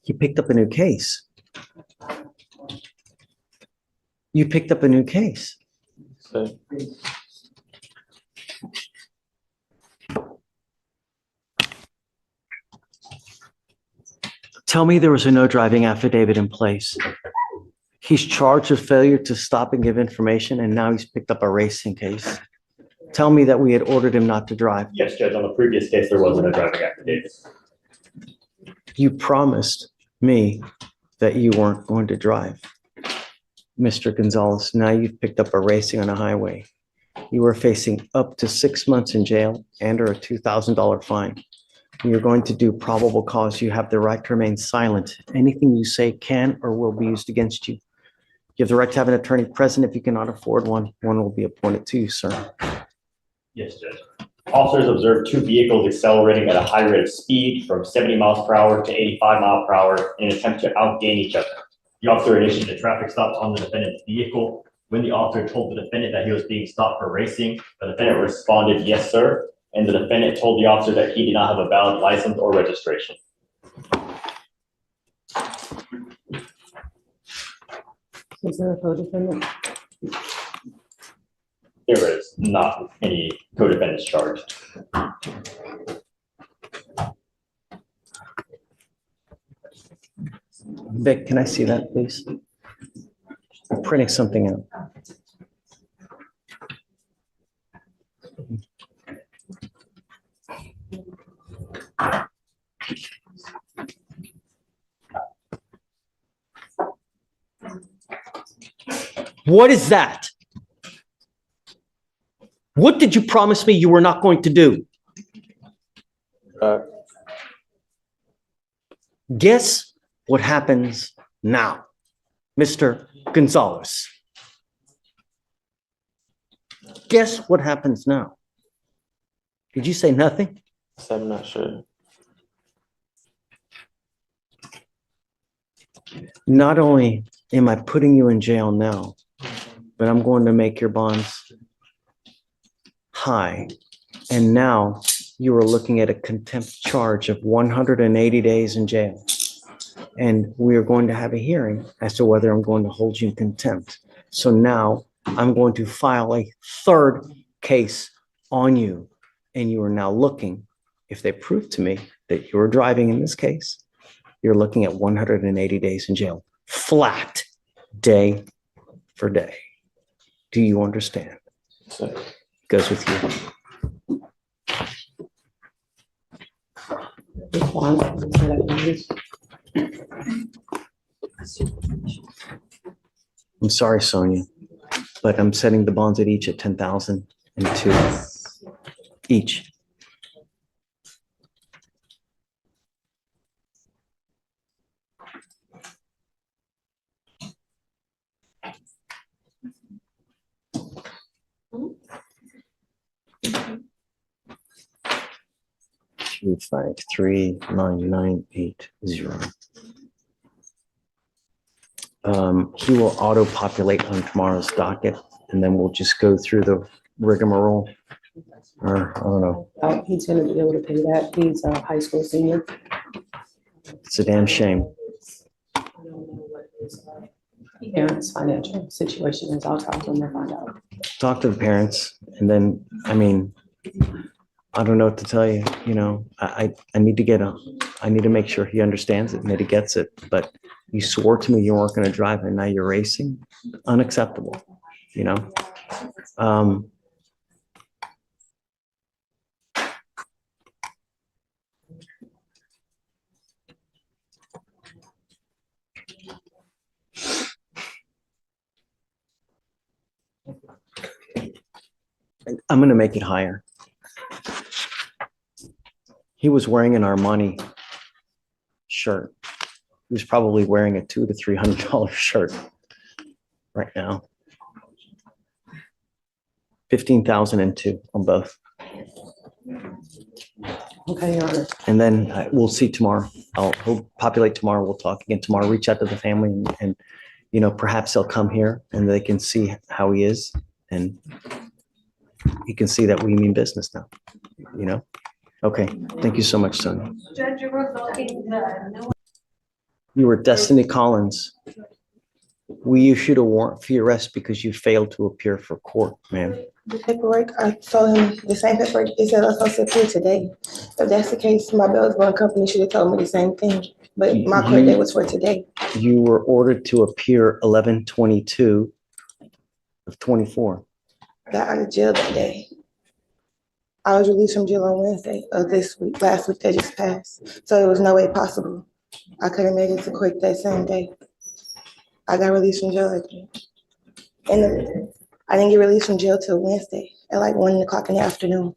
You picked up a new case. You picked up a new case. So, Tell me there was a no driving affidavit in place. He's charged with failure to stop and give information, and now he's picked up a racing case. Tell me that we had ordered him not to drive. Yes, Judge, on the previous case, there wasn't a driving affidavit. You promised me that you weren't going to drive. Mr. Gonzalez, now you've picked up a racing on a highway. You are facing up to 6 months in jail and or a $2,000 fine. You're going to do probable cause. You have the right to remain silent. Anything you say can or will be used against you. You have the right to have an attorney present. If you cannot afford one, one will be appointed to you, sir. Yes, Judge. Officers observed two vehicles accelerating at a high rate of speed from 70 miles per hour to 85 miles per hour in an attempt to outgain each other. The officer initiated a traffic stop on the defendant's vehicle. When the officer told the defendant that he was being stopped for racing, the defendant responded, "Yes, sir." And the defendant told the officer that he did not have a valid license or registration. Is there a co-defendant? There is not any co-defendants charged. Vic, can I see that, please? I'm printing something out. What is that? What did you promise me you were not going to do? Guess what happens now, Mr. Gonzalez? Guess what happens now? Did you say nothing? so I'm not sure. Not only am I putting you in jail now, but I'm going to make your bonds high. And now you are looking at a contempt charge of 180 days in jail. And we are going to have a hearing as to whether I'm going to hold you in contempt. So now I'm going to file a third case on you. And you are now looking, if they prove to me that you were driving in this case, you're looking at 180 days in jail, flat, day for day. Do you understand? So, Goes with you. I'm sorry, Sonia, but I'm setting the bonds at each at 10,000 and 2 each. Two, 5, 3, 9, 9, 8, 0. He will auto-populate on tomorrow's docket, and then we'll just go through the rigmarole. Or, I don't know, He's gonna be able to pay that. He's a high school senior. it's a damn shame. Parents' financial situation is. I'll talk to him and find out. Talk to the parents, and then, I mean, I don't know what to tell you, you know, I need to I need to make sure he understands it and that he gets it, but you swore to me you weren't gonna drive and now you're racing, unacceptable, you know? I'm gonna make it higher. He was wearing an Armani shirt. He was probably wearing a $200 to $300 shirt right now. 15,002 on both. Okay, Your Honor. And then we'll see tomorrow. He'll populate tomorrow. We'll talk again tomorrow. Reach out to the family and you know, perhaps they'll come here and they can see how he is and he can see that we mean business now, you know? Okay, thank you so much, Sonia. Judge, you're revoking the You were Destiny Collins. We issued a warrant for your arrest because you failed to appear for court, ma'am. The paperwork, I told him the same paperwork, it said I was supposed to appear today. If that's the case, my bail's bond company should have told me the same thing, but my court date was for today. You were ordered to appear 11/22 of 24. Got out of jail that day. I was released from jail on Wednesday of this week, last week that just passed. So it was no way possible. I could have made it to court that same day. I got released from jail again. And I didn't get released from jail till Wednesday at like 1 o'clock in the afternoon.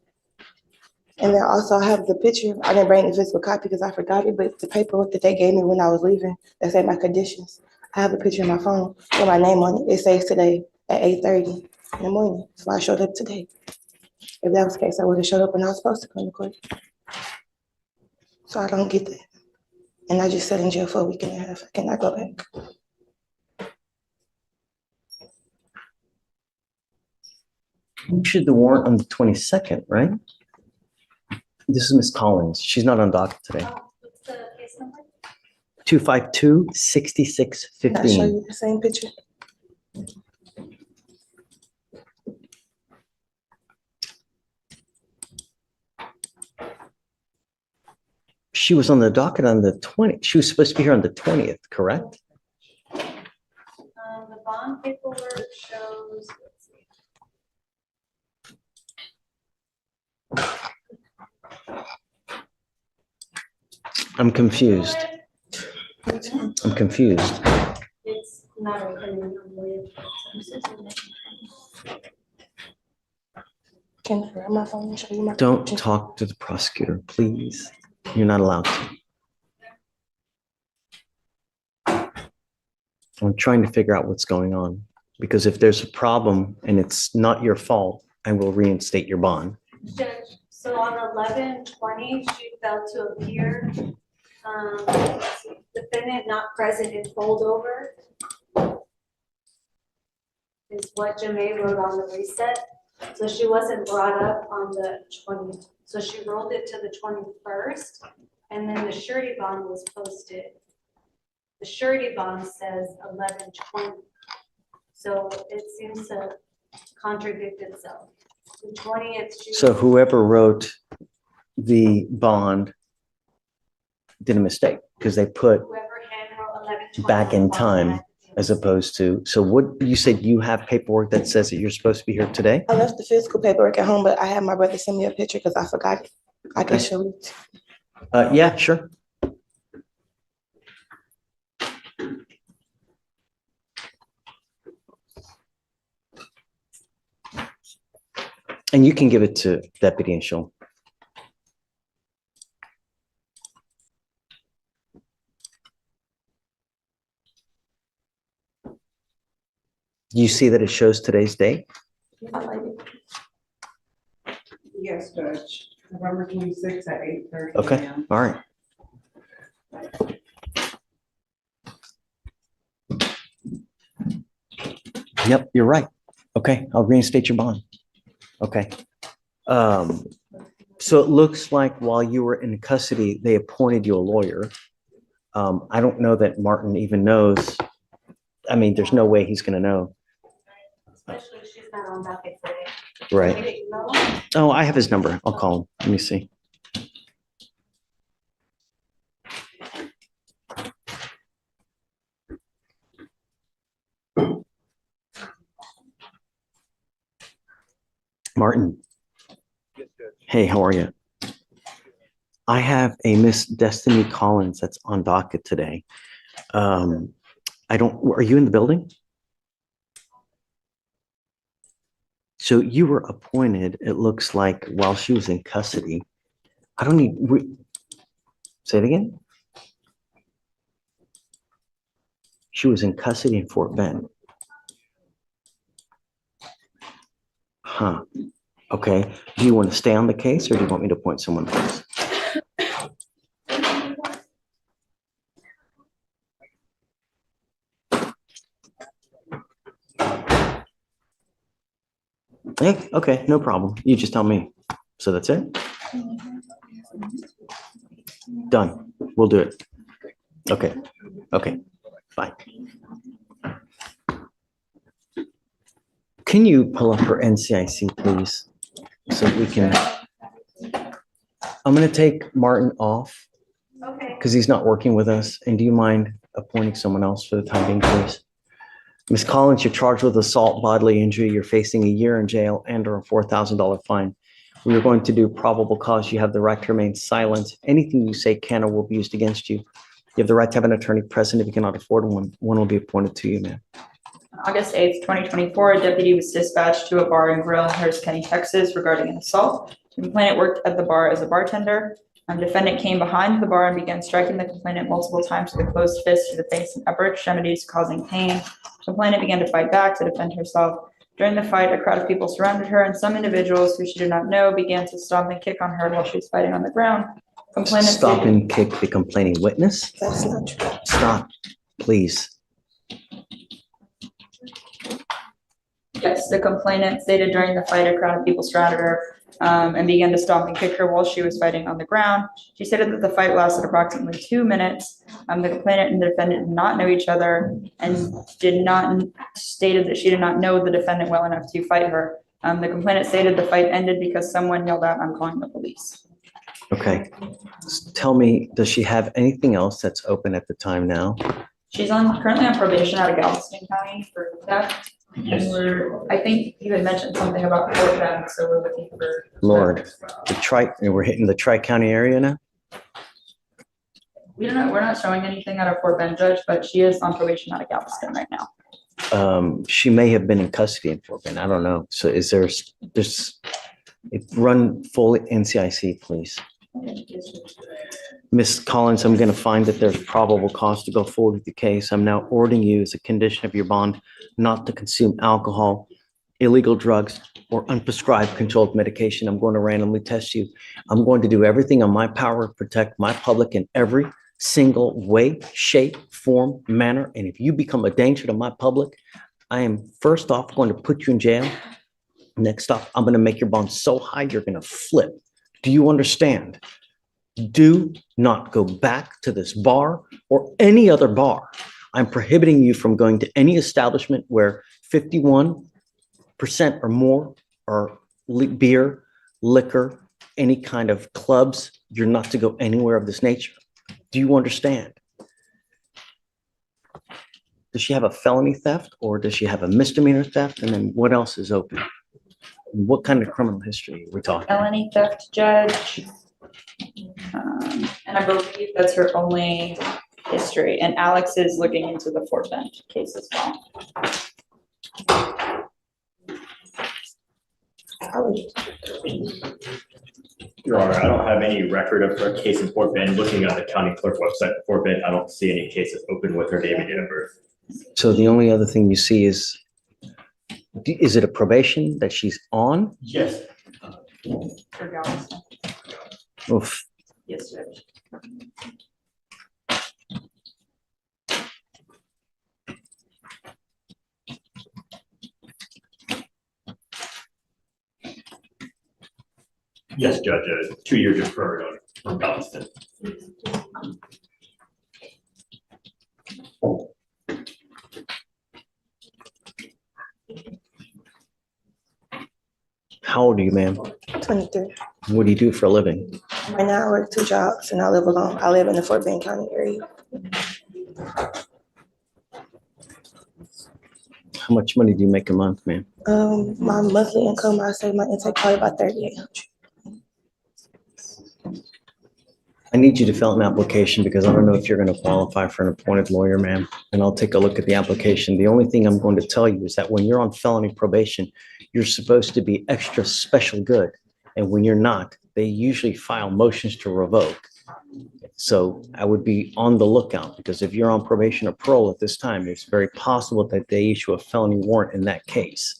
And then also I have the picture. I didn't bring the physical copy because I forgot it, but the paperwork that they gave me when I was leaving, that said my conditions. I have a picture in my phone with my name on it. It says today at 8:30 in the morning. So I showed up today. If that was the case, I would have showed up when I was supposed to come to court. So I don't get that. And I just sat in jail for a week and a half. I cannot go back. You issued the warrant on the 22nd, right? This is Miss Collins. She's not on docket today. What's the case number? 252-6615. Can I show you the same picture? She was on the docket on the 20th. She was supposed to be here on the 20th, correct? The bond paperwork shows, let's see. I'm confused. I'm confused. It's not opening. Can I grab my phone and show you my Don't picture? talk to the prosecutor, please. You're not allowed to. I'm trying to figure out what's going on, because if there's a problem and it's not your fault, I will reinstate your bond. Judge, so on 11/20, she failed to appear. Defendant not present in holdover is what Jamae wrote on the reset. So she wasn't brought up on the 20th. So she rolled it to the 21st, and then the surety bond was posted. The surety bond says 11/20. So it seems to contradict itself. The 20th. So whoever wrote the bond did a mistake, because they put Whoever hand wrote 11/20 back in time as opposed to, so what, you said you have paperwork that says that you're supposed to be here today? I left the physical paperwork at home, but I had my brother send me a picture because I forgot it. I can show you. Yeah, sure. And you can give it to Deputy and she'll. You see that it shows today's date? Yes, Judge. November 26th at 8:30 Okay, a.m. all right. Yep, you're right. Okay, I'll reinstate your bond. Okay. So it looks like while you were in custody, they appointed you a lawyer. I don't know that Martin even knows. I mean, there's no way he's gonna know. Especially if she's not on docket today. Right. Okay, no. Oh, I have his number. I'll call him. Let me see. Martin. Hey, how are you? I have a Miss Destiny Collins that's on docket today. Are you in the building? So you were appointed, it looks like, while she was in custody. I don't need, say it again? She was in custody in Fort Bend. Huh, okay. Do you want to stay on the case or do you want me to appoint someone else? Hey, okay, no problem. You just tell me. So that's it? Done. We'll do it. Okay. Okay, fine. Can you pull up her NCIC, please? So we can, I'm gonna take Martin off Okay. because he's not working with us. And do you mind appointing someone else for the time being, please? Ms. Collins, you're charged with assault, bodily injury. You're facing a year in jail and/or a $4,000 fine. We are going to do probable cause. You have the right to remain silent. Anything you say can or will be used against you. You have the right to have an attorney present. If you cannot afford one, one will be appointed to you, ma'am. August 8th, 2024, a deputy was dispatched to a bar and grill in Harris County, Texas regarding an assault. The complainant worked at the bar as a bartender. Defendant came behind the bar and began striking the complainant multiple times with a closed fist to the face and upper extremities, causing pain. Complainant began to fight back to defend herself. During the fight, a crowd of people surrounded her, and some individuals who she did not know began to stomp and kick on her while she was fighting on the ground. Complainant Stop stated- and kick the complaining witness. That's not true. Stop, please. Yes, the complainant stated during the fight, a crowd of people surrounded her and began to stomp and kick her while she was fighting on the ground. She stated that the fight lasted approximately 2 minutes. The complainant and the defendant did not know each other and stated that she did not know the defendant well enough to fight her. The complainant stated the fight ended because someone yelled out, "I'm calling the police." Okay. Tell me, does she have anything else that's open at the time now? She's currently on probation out of Galveston County for theft. Yes. And I think you had mentioned something about Fort Bend, so we're looking for. Lord. We're hitting the Tri-County area now? We're not showing anything out of Fort Bend, Judge, but she is on probation out of Galveston right now. She may have been in custody in Fort Bend. I don't know. So run full NCIC, please. Ms. Collins, I'm going to find that there's probable cause to go forward with the case. I'm now ordering you as a condition of your bond not to consume alcohol, illegal drugs, or unprescribed controlled medication. I'm going to randomly test you. I'm going to do everything in my power to protect my public in every single way, shape, form, manner. And if you become a danger to my public, I am first off going to put you in jail. Next off, I'm going to make your bond so high, you're going to flip. Do you understand? Do not go back to this bar or any other bar. I'm prohibiting you from going to any establishment where 51% or more are beer, liquor, any kind of clubs. You're not to go anywhere of this nature. Do you understand? Does she have a felony theft or does she have a misdemeanor theft? And then what else is open? What kind of criminal history are we talking? Felony theft, Judge. And I believe that's her only history. And Alex is looking into the Fort Bend case as well. Your Honor, I don't have any record of her case in Fort Bend. Looking at the county clerk website for Fort Bend, I don't see any cases open with her name and date of birth. So the only other thing you see is it a probation that she's on? Yes. For Galveston. Oof. Yes, Judge. Yes, Judge, 2 years deferred on Galveston. How old are you, ma'am? 23. What do you do for a living? Right now, I work 2 jobs and I live alone. I live in the Fort Bend County area. How much money do you make a month, ma'am? My monthly income, I say my intake probably about 3,800. I need you to fill out an application because I don't know if you're going to qualify for an appointed lawyer, ma'am. And I'll take a look at the application. The only thing I'm going to tell you is that when you're on felony probation, you're supposed to be extra special good. And when you're not, they usually file motions to revoke. So I would be on the lookout because if you're on probation or parole at this time, it's very possible that they issue a felony warrant in that case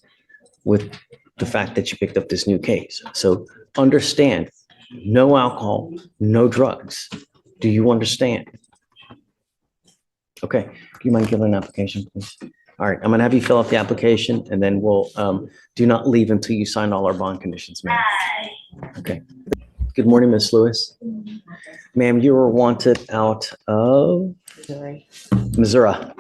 with the fact that you picked up this new case. So understand, no alcohol, no drugs. Do you understand? Okay, do you mind giving an application, please? All right, I'm gonna have you fill out the application and then we'll, do not leave until you sign all our bond conditions, ma'am. Okay. Good morning, Miss Lewis. Ma'am, you were wanted out of Missouri. Missouri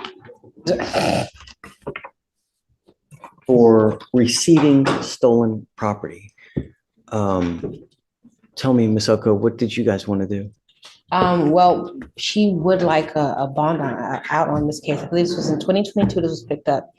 for receiving stolen property. Tell me, Ms. Oko, what did you guys want to do? Well, she would like a bond out on this case. I believe this was in 2022, this was picked up.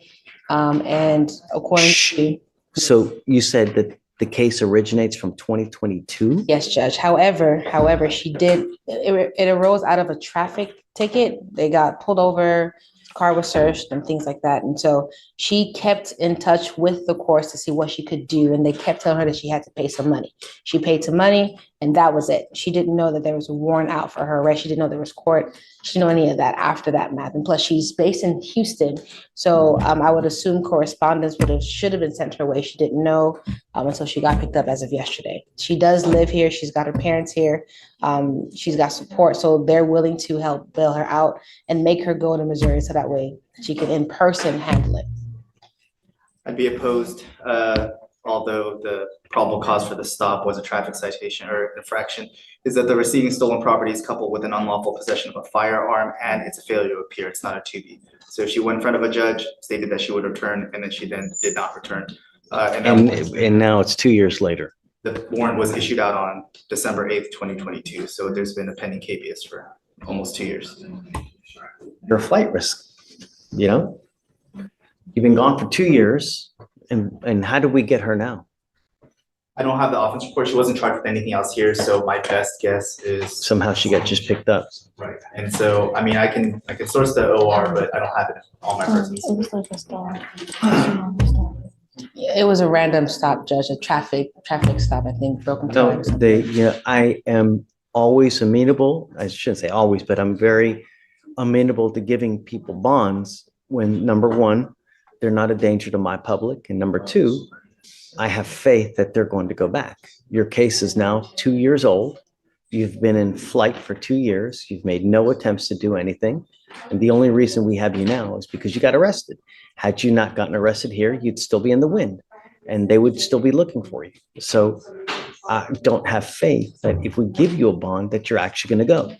And according to, So you said that the case originates from 2022? yes, Judge. However, she did, it arose out of a traffic ticket. They got pulled over, car was searched and things like that. And so she kept in touch with the courts to see what she could do. And they kept telling her that she had to pay some money. She paid some money and that was it. She didn't know that there was a warrant out for her arrest. She didn't know there was court. She didn't know any of that after that math. And plus she's based in Houston. So I would assume correspondence should have been sent her way. She didn't know until she got picked up as of yesterday. She does live here. She's got her parents here. She's got support. So they're willing to help bail her out and make her go to Missouri so that way she can in person handle it. I'd be opposed, although the probable cause for the stop was a traffic citation or infraction, is that the receiving stolen property is coupled with an unlawful possession of a firearm and it's a failure to appear. It's not a 2B. So she went in front of a judge, stated that she would return, and then she then did not return. And now it's 2 years later. The warrant was issued out on December 8th, 2022. So there's been a pending habeas for almost 2 years. You're a flight risk, you know? You've been gone for 2 years, and how do we get her now? I don't have the offense report. She wasn't charged with anything else here, so my best guess is Somehow she got just picked up. right. And so, I mean, I can source the OR, but I don't have it on my persons. It was like a stop. It was a random stop, Judge, a traffic stop, I think, broken. So flag or something. I am always amenable, I shouldn't say always, but I'm very amenable to giving people bonds when, number one, they're not a danger to my public, and number two, I have faith that they're going to go back. Your case is now 2 years old. You've been in flight for 2 years. You've made no attempts to do anything. And the only reason we have you now is because you got arrested. Had you not gotten arrested here, you'd still be in the wind and they would still be looking for you. So I don't have faith that if we give you a bond that you're actually going to go.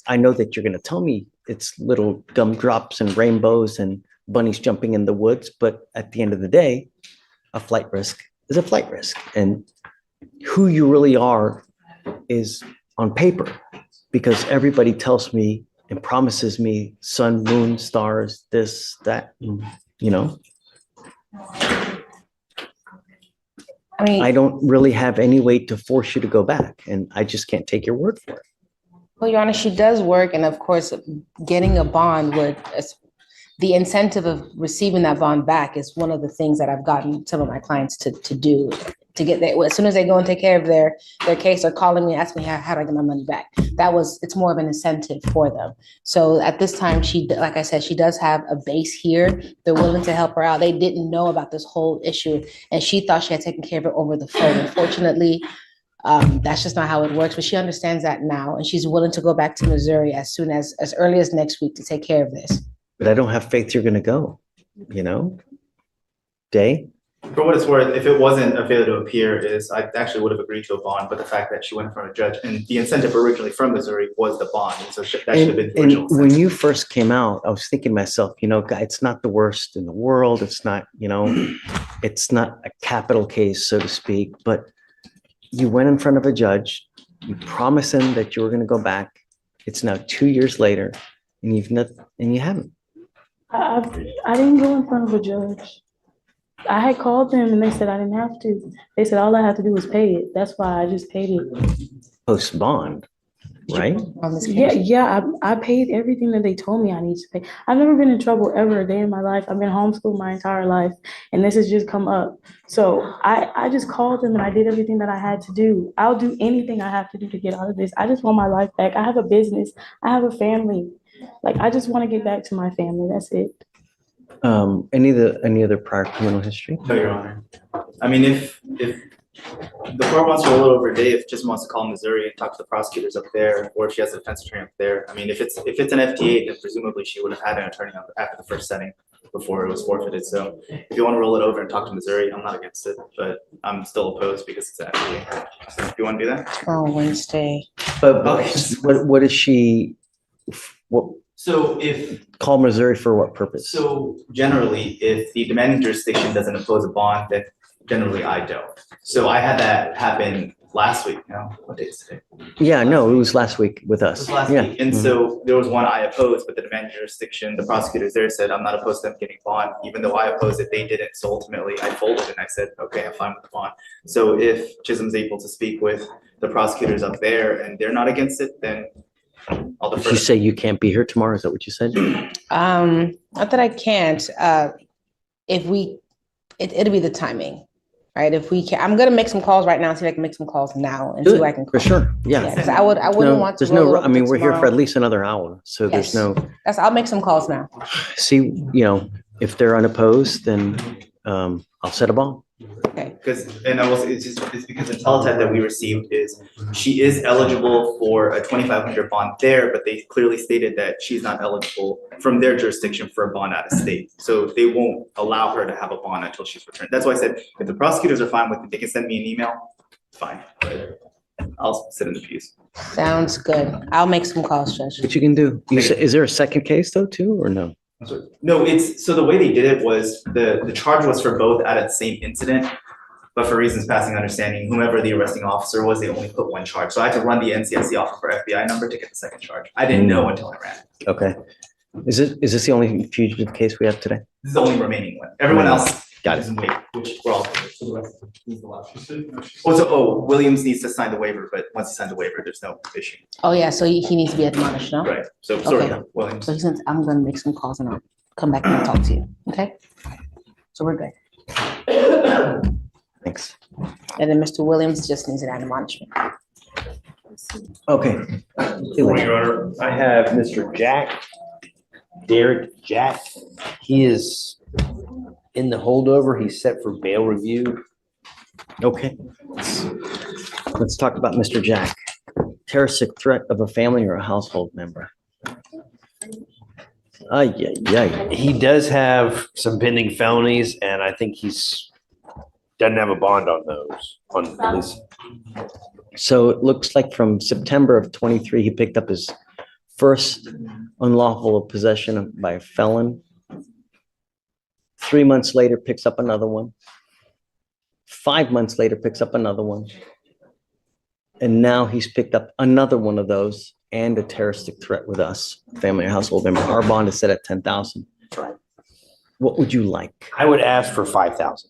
I know that you're going to tell me it's little gumdrops and rainbows and bunnies jumping in the woods, but at the end of the day, a flight risk is a flight risk. And who you really are is on paper, because everybody tells me and promises me sun, moon, stars, this, that, you know. I don't really have any way to force you to go back, and I just can't take your word for it. Well, Your Honor, she does work, and of course, getting a bond would, the incentive of receiving that bond back is one of the things that I've gotten some of my clients to do, to get there. As soon as they go and take care of their case, they're calling me, asking me, how do I get my money back? It's more of an incentive for them. So at this time, like I said, she does have a base here. They're willing to help her out. They didn't know about this whole issue, and she thought she had taken care of it over the phone. Unfortunately, that's just not how it works, but she understands that now, and she's willing to go back to Missouri as early as next week to take care of this. But I don't have faith you're going to go, you know? Day? For what it's worth, if it wasn't a failure to appear, I actually would have agreed to a bond, but the fact that she went in front of a judge, and the incentive originally from Missouri was the bond, and so that should have been the original. And when you first came out, I was thinking to myself, guy, it's not the worst in the world. It's not, it's not a capital case, so to speak, but you went in front of a judge, you promised him that you were going to go back. It's now 2 years later, and you haven't. I didn't go in front of a judge. I had called them and they said I didn't have to. They said all I have to do was pay it. That's why I just paid it. Post bond, right? Yeah. I paid everything that they told me I need to pay. I've never been in trouble ever a day in my life. I've been homeschooled my entire life, and this has just come up. So I just called them and I did everything that I had to do. I'll do anything I have to do to get out of this. I just want my life back. I have a business. I have a family. Like, I just want to get back to my family. That's it. Any other prior criminal history? No, Your Honor. I mean, if the court wants for a little over a day, if it just wants to call Missouri and talk to the prosecutors up there, or if she has a defense attorney up there. I mean, if it's an FTA, then presumably she would have had an attorney after the first setting. before it was forfeited. So if you want to roll it over and talk to Missouri, I'm not against it, but I'm still opposed because it's actually. So if you want to do that? Oh, Wednesday. But Okay. what is she, what, So if call Missouri for what purpose? So generally, if the demanding jurisdiction doesn't impose a bond, then generally I don't. So I had that happen last week. No, what day is today? Yeah, no, it was last week with It us. was last Yeah. week. And so there was one I opposed, but the demanding jurisdiction, the prosecutors there said, I'm not opposed to them getting bond. Even though I opposed it, they didn't. So ultimately I folded and I said, okay, I'm fine with the bond. So if Chisholm's able to speak with the prosecutors up there and they're not against it, then I'll Did defer. you say you can't be here tomorrow? Is that what you said? Not that I can't, if we, it'll be the timing, right? If we can, I'm gonna make some calls right now, see if I can make some calls now and see Do what I it, can. for call. sure. Yeah, Yeah. because I wouldn't want to. There's roll no, it I over mean, to we're here for tomorrow. at least another hour. So there's Yes. no, I'll make some calls now. see, if they're unopposed, then I'll set a bond. Because, and I will say, it's because the teletype that we received is, she is eligible for a 2,500 bond there, but they clearly stated that she's not eligible from their jurisdiction for a bond out of state. So they won't allow her to have a bond until she's returned. That's why I said, if the prosecutors are fine with it, they can send me an email, fine. But I'll sit in the pews. Sounds good. I'll make some calls, Judge. What you can do. You say, is there a second case though, too, or no? No, so the way they did it was, the charge was for both out of the same incident. But for reasons passing understanding, whomever the arresting officer was, they only put one charge. So I had to run the NCIC off of her FBI number to get the second charge. I didn't know until I ran it. Okay. Is this the only fugitive case we have today? This is the only remaining one. Everyone else Got is in wait, which we're all. Williams needs to sign the waiver, but once he signs the waiver, there's no issue. Oh, yeah, so he needs to be admonished, no? Right, so sorry, Okay. Williams. So he says, I'm gonna make some calls and I'll come back and talk to you, okay? So we're good. Thanks. And then Mr. Williams just needs an admonishment. Okay. Your Honor, I have Mr. Derek Jack. He is in the holdover. He's set for bail review. Okay. Let's talk about Mr. Jack. Terroristic threat of a family or a household member. Yeah. He does have some pending felonies, and I think doesn't have a bond on those, on at least. So it looks like from September of 23, he picked up his first unlawful possession by a felon. 3 months later, picks up another one. 5 months later, picks up another one. And now he's picked up another one of those and a terroristic threat with us, family or household member. Our bond is set at 10,000. Right. What would you like? I would ask for 5,000.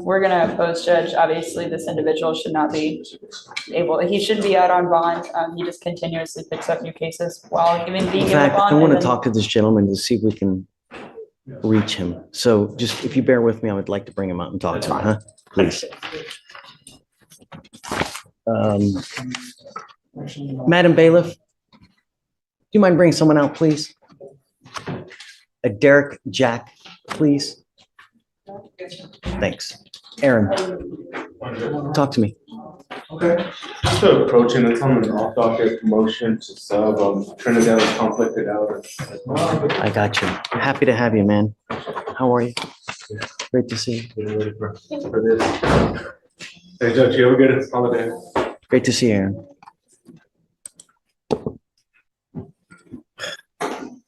We're gonna oppose, Judge. Obviously, this individual should not be he should be out on bond. He just continuously picks up new cases while even being In given a fact, bond. I want and to then- talk to this gentleman to see if we can reach him. So just, if you bear with me, I would like to bring him out and talk to him, huh? Please. Madam Bailiff, do you mind bringing someone out, please? A Derek Jack, please. Thanks. Aaron, talk to me. Okay. Just approaching, it's on an off docket promotion to sub, Trinidad is conflicted out. I got you. Happy to have you, man. How are you? Great to see you. Getting ready for this. Hey, Judge, you have a good holiday. Great to see you, Aaron.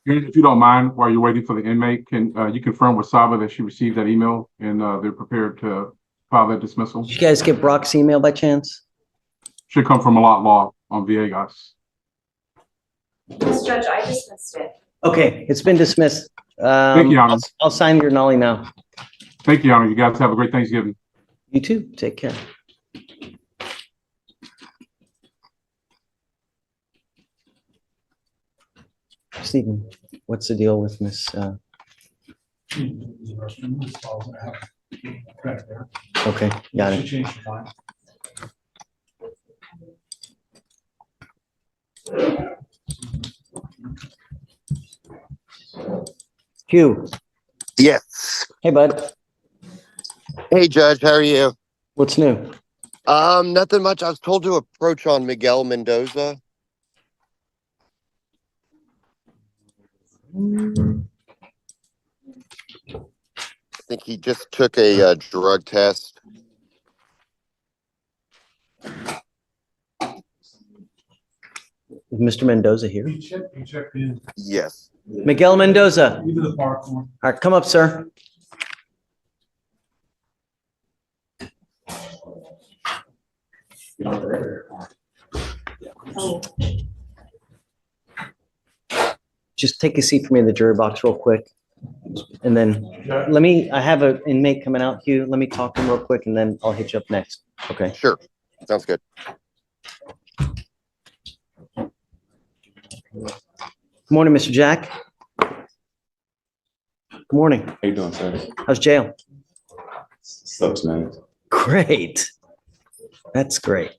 If you don't mind, while you're waiting for the inmate, can you confirm with Saba that she received that email and they're prepared to file that dismissal? Did you guys get Brock's email by chance? Should come from a lot law on Viegas. Yes, Judge, I dismissed it. Okay, it's been dismissed. Thank you, Your Honor. I'll sign your nollie now. Thank you, Your Honor. You guys have a great Thanksgiving. You too. Take care. Stephen, what's the deal with Miss? Okay, got it. Hugh, Yes. hey bud, Hey, Judge, how are you? what's new? Nothing much. I was told to approach on Miguel Mendoza. I think he just took a drug test. Is Mr. Mendoza here? He checked in. Yes. Miguel Mendoza. Into the park. All right, come up, sir. Just take a seat for me in the jury box real quick. And then I have an inmate coming out, Hugh. Let me talk to him real quick and then I'll hit you up next. Okay. Sure. Sounds good. Good morning, Mr. Jack. Good morning. How you doing, sir? How's jail? Sucks, man. Great. That's great.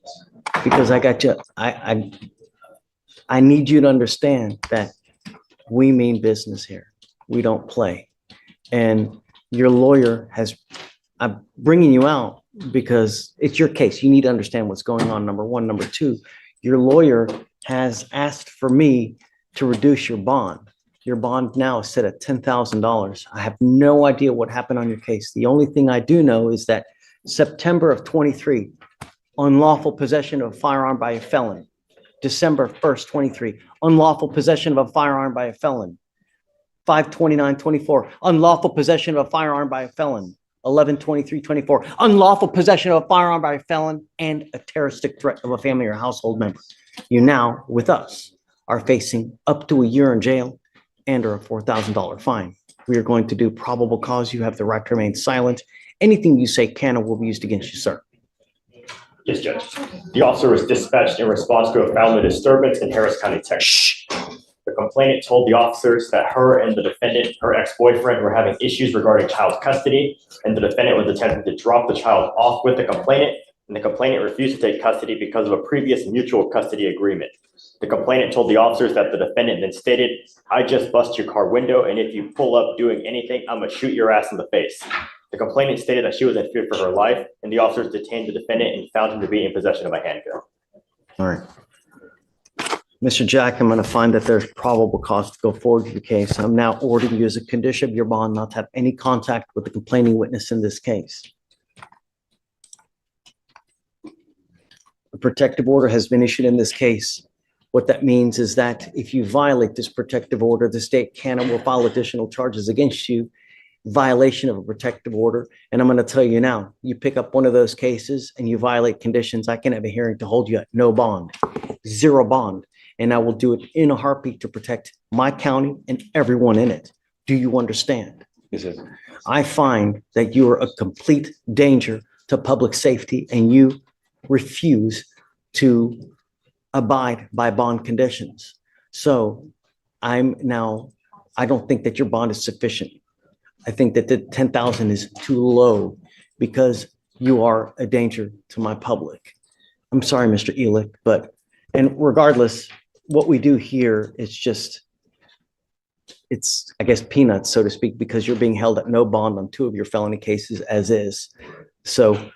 Because I got you. I need you to understand that we mean business here. We don't play. And your lawyer I'm bringing you out because it's your case. You need to understand what's going on, number one. Number two, your lawyer has asked for me to reduce your bond. Your bond now is set at $10,000. I have no idea what happened on your case. The only thing I do know is that September of 23, unlawful possession of a firearm by a felon. December 1st, 23, unlawful possession of a firearm by a felon. 5/29/24, unlawful possession of a firearm by a felon. 11/23/24, unlawful possession of a firearm by a felon and a terroristic threat of a family or household member. You now, with us, are facing up to a year in jail and or a $4,000 fine. We are going to do probable cause. You have the right to remain silent. Anything you say can or will be used against you, sir. Yes, Judge. The officer was dispatched in response to a family disturbance in Harris County, Texas. Shh. The complainant told the officers that her and the defendant, her ex-boyfriend, were having issues regarding child custody, and the defendant was attempting to drop the child off with the complainant, and the complainant refused to take custody because of a previous mutual custody agreement. The complainant told the officers that the defendant then stated, "I just bust your car window, and if you pull up doing anything, I'm gonna shoot your ass in the face." The complainant stated that she was in fear for her life, and the officers detained the defendant and found him to be in possession of a handgun. All right. Mr. Jack, I'm going to find that there's probable cause to go forward with the case. I'm now ordering you as a condition of your bond not to have any contact with the complaining witness in this case. A protective order has been issued in this case. What that means is that if you violate this protective order, the state can and will file additional charges against you, violation of a protective order. And I'm going to tell you now, you pick up one of those cases and you violate conditions, I can have a hearing to hold you at no bond, zero bond. And I will do it in a heartbeat to protect my county and everyone in it. Do you understand? Yes, sir. I find that you are a complete danger to public safety and you refuse to abide by bond conditions. So I don't think that your bond is sufficient. I think that the 10,000 is too low because you are a danger to my public. I'm sorry, Mr. Elick, and regardless, what we do here is just, it's, I guess, peanuts, so to speak, because you're being held at no bond on 2 of your felony cases as is. So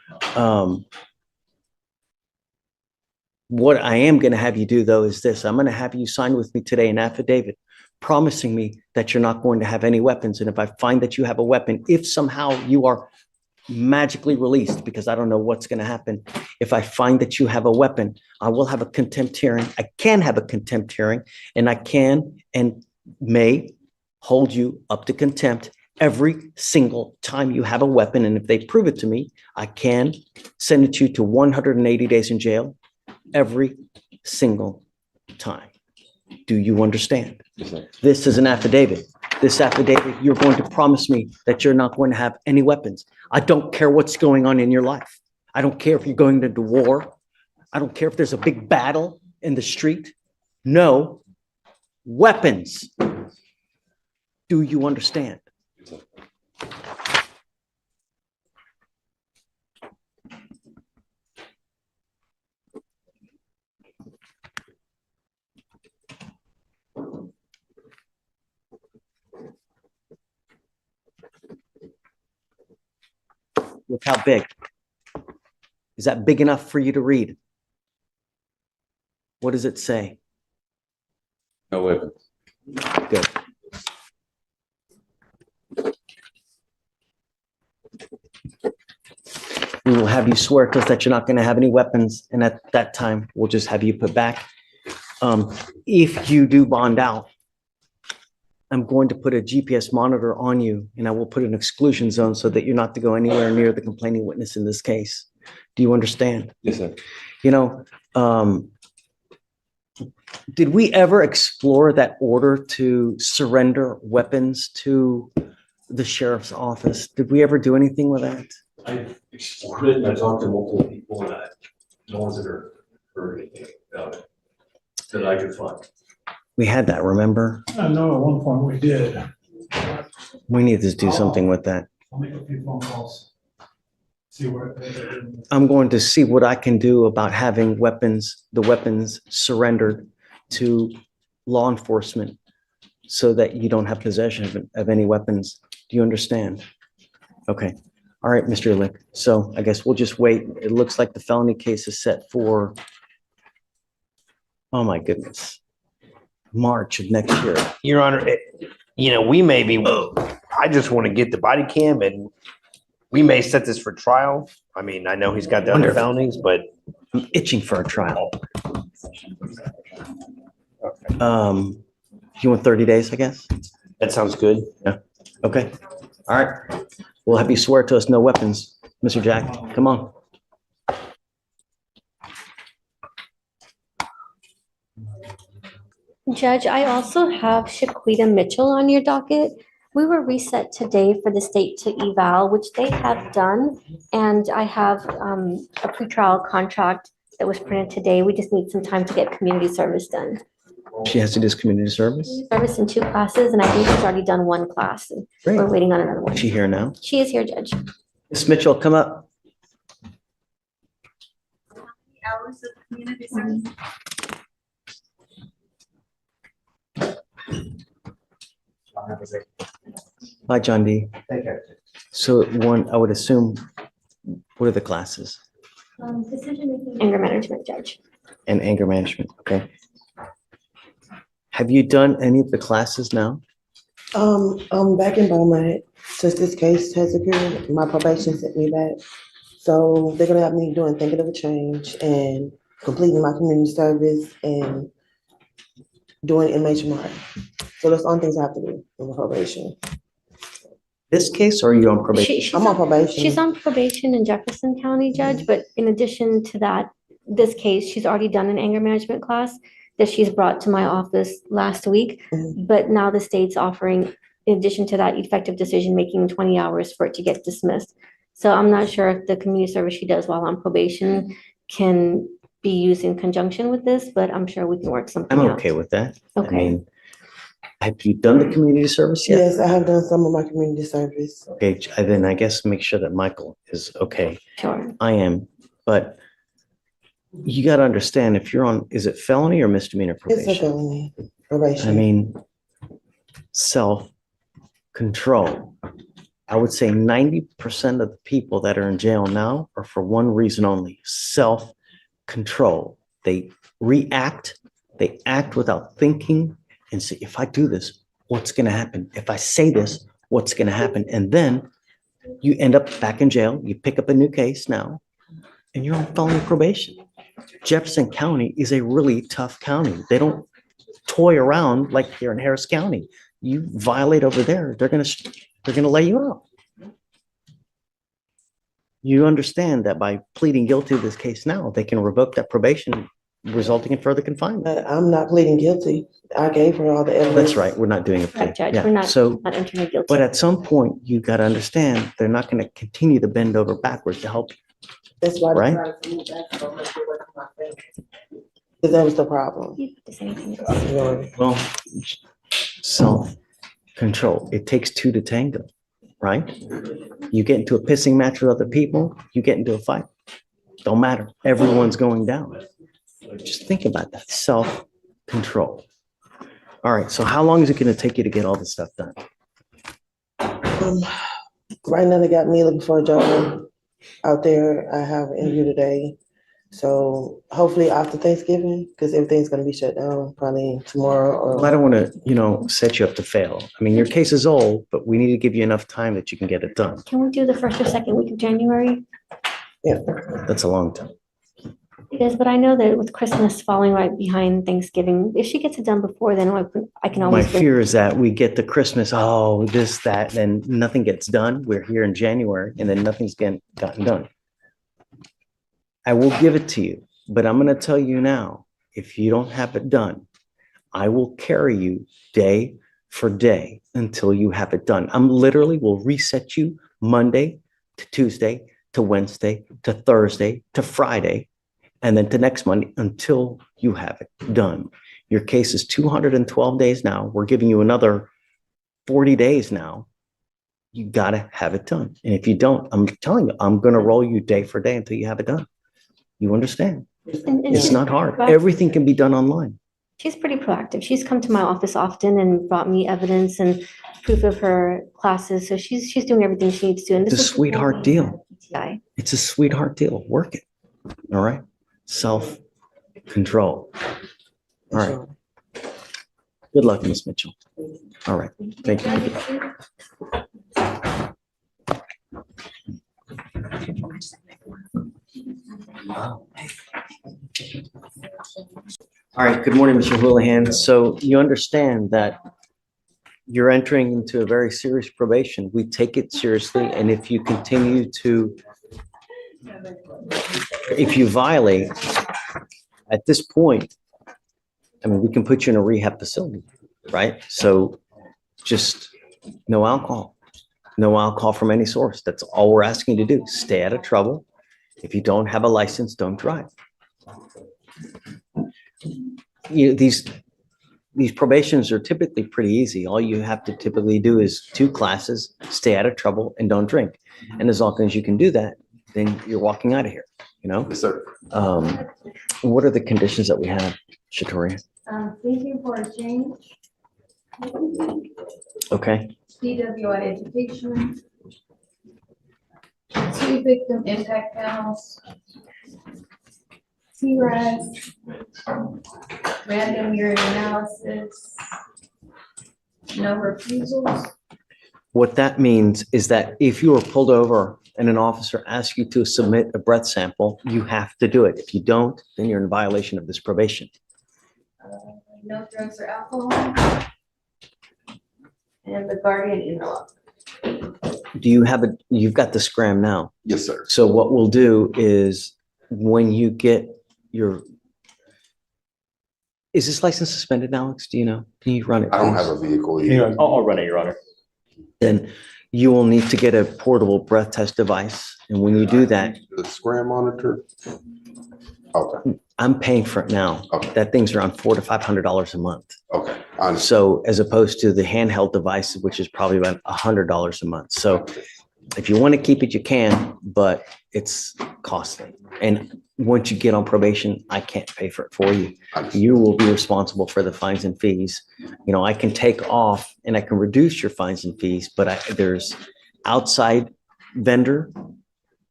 what I am going to have you do, though, is this. I'm going to have you sign with me today an affidavit promising me that you're not going to have any weapons. And if I find that you have a weapon, if somehow you are magically released, because I don't know what's going to happen, if I find that you have a weapon, I will have a contempt hearing. I can have a contempt hearing, and I can and may hold you up to contempt every single time you have a weapon. And if they prove it to me, I can send it you to 180 days in jail every single time. Do you understand? Yes, sir. This is an affidavit. This affidavit, you're going to promise me that you're not going to have any weapons. I don't care what's going on in your life. I don't care if you're going into war. I don't care if there's a big battle in the street. No weapons. Do you understand? Yes, sir. Look how big. Is that big enough for you to read? What does it say? No weapons. Good. have you swear to us that you're not going to have any weapons, and at that time, we'll just have you put back. If you do bond out, I'm going to put a GPS monitor on you, and I will put an exclusion zone so that you're not to go anywhere near the complaining witness in this case. Do you understand? Yes, sir. You know, did we ever explore that order to surrender weapons to the sheriff's office? Did we ever do anything with that? I explored it and I talked to multiple people and no one's ever heard anything about it that I could find. We had that, remember? I know at one point we did. We need to do something with that. I'll make a few phone calls. See where. I'm going to see what I can do about having the weapons surrendered to law enforcement so that you don't have possession of any weapons. Do you understand? Okay. All right, Mr. Lick. So I guess we'll just wait. It looks like the felony case is set for, oh my goodness, March of next year. Your Honor, we may be, I just want to get the body cam and we may set this for trial. I mean, I know he's got the other felonies, but I'm itching for a trial. You want 30 days, I guess? That sounds good. Yeah. Okay. All right. We'll have you swear to us no weapons, Mr. Jack. Come on. Judge, I also have Shaquita Mitchell on your docket. We were reset today for the state to eval, which they have done. And I have a pretrial contract that was printed today. We just need some time to get community service done. She has to do this community service? Service in 2 classes, and I think she's already done 1 class. And Great. we're waiting on another one. Is she here now? She is here, Judge. Ms. Mitchell, come up. Hours of community service? Hi, John D. So one, I would assume, what are the classes? Decision-making. Anger management, Judge. And anger management, okay. Have you done any of the classes now? I'm back in Beaumont since this case has occurred. My probation sent me back. So they're gonna have me doing thinking of a change and completing my community service and doing MHMR. So that's all things I have to do in my probation. This case, or are you on probation? I'm on probation. She's on probation in Jefferson County, Judge, but in addition to that, this case, she's already done an anger management class that she's brought to my office last week. But now the state's offering, in addition to that, effective decision-making 20 hours for it to get dismissed. So I'm not sure if the community service she does while on probation can be used in conjunction with this, but I'm sure we can work something I'm out. okay with that. I Okay. mean, have you done the community service yet? Yes, I have done some of my community service. Okay, then I guess make sure that Michael is okay. Sure. I am, but you got to understand if you're on, is it felony or misdemeanor It's a probation? felony probation. I mean, self-control. I would say 90% of the people that are in jail now are for one reason only, self-control. They react, they act without thinking and say, if I do this, what's going to happen? If I say this, what's going to happen? And then you end up back in jail, you pick up a new case now, and you're on felony probation. Jefferson County is a really tough county. They don't toy around like here in Harris County. You violate over there, they're gonna lay you out. You understand that by pleading guilty to this case now, they can revoke that probation, resulting in further confinement. But I'm not pleading guilty. I gave her all the evidence. That's right. We're not doing a plea. Right, Judge, Yeah. we're not So, entering a guilty. but at some point, you got to understand they're not going to continue to bend over backwards to help you. That's why. Right? Because that was the problem. Well, self-control. It takes 2 to tango, right? You get into a pissing match with other people, you get into a fight. Don't matter. Everyone's going down. Just think about that. Self-control. All right. So how long is it going to take you to get all this stuff done? Right now they got me looking for a job out there. I have an interview today. So hopefully after Thanksgiving, because everything's gonna be shut down probably tomorrow or. Well, I don't want to, set you up to fail. I mean, your case is old, but we need to give you enough time that you can get it done. Can we do the 1st or 2nd week of January? Yeah, that's a long time. It is, but I know that with Christmas falling right behind Thanksgiving, if she gets it done before, then I can My always. fear is that we get to Christmas, oh, this, that, and nothing gets done. We're here in January and then nothing's gotten done. I will give it to you, but I'm going to tell you now, if you don't have it done, I will carry you day for day until you have it done. I'm literally will reset you Monday to Tuesday to Wednesday to Thursday to Friday, and then to next Monday until you have it done. Your case is 212 days now. We're giving you another 40 days now. You got to have it done. And if you don't, I'm telling you, I'm going to roll you day for day until you have it done. You understand? And It's she's not pretty hard. proactive. Everything can be done online. She's pretty proactive. She's come to my office often and brought me evidence and proof of her classes. So she's doing everything she needs to. And It's a this is sweetheart deal. PTI. It's a sweetheart deal. Work it. All right. Self-control. All right. Good luck, Miss Mitchell. All right. Thank you. All right. Good morning, Mr. Houlihan. So you understand that you're entering into a very serious probation. We take it seriously. And if you continue to, if you violate at this point, I mean, we can put you in a rehab facility, right? So just no alcohol from any source. That's all we're asking you to do. Stay out of trouble. If you don't have a license, don't drive. These probations are typically pretty easy. All you have to typically do is 2 classes, stay out of trouble, and don't drink. And as long as you can do that, then you're walking out of here, you know? Yes, sir. What are the conditions that we have, Shatoria? Thinking for a change, Okay, DWI education, 2 victim impact panels, TRAS, random urine analysis, no refusals. what that means is that if you are pulled over and an officer asks you to submit a breath sample, you have to do it. If you don't, then you're in violation of this probation. No drugs or alcohol. And the guardian interlock. Do you have you've got the scram now? Yes, sir. So what we'll do is when you get is this license suspended, Alex? Do you know? Can you run it? I don't have please? a vehicle here. I'll run it, Your Honor. Then you will need to get a portable breath test device. And when you do that, The scram monitor? Okay, I'm paying for it now. Okay. That thing's around $400 to $500 a month. okay. I understand. So as opposed to the handheld device, which is probably about $100 a month. So if you want to keep it, you can, but it's costly. And once you get on probation, I can't pay for it for you. You will be responsible for the fines and fees. You know, I can take off and I can reduce your fines and fees, but there's outside vendor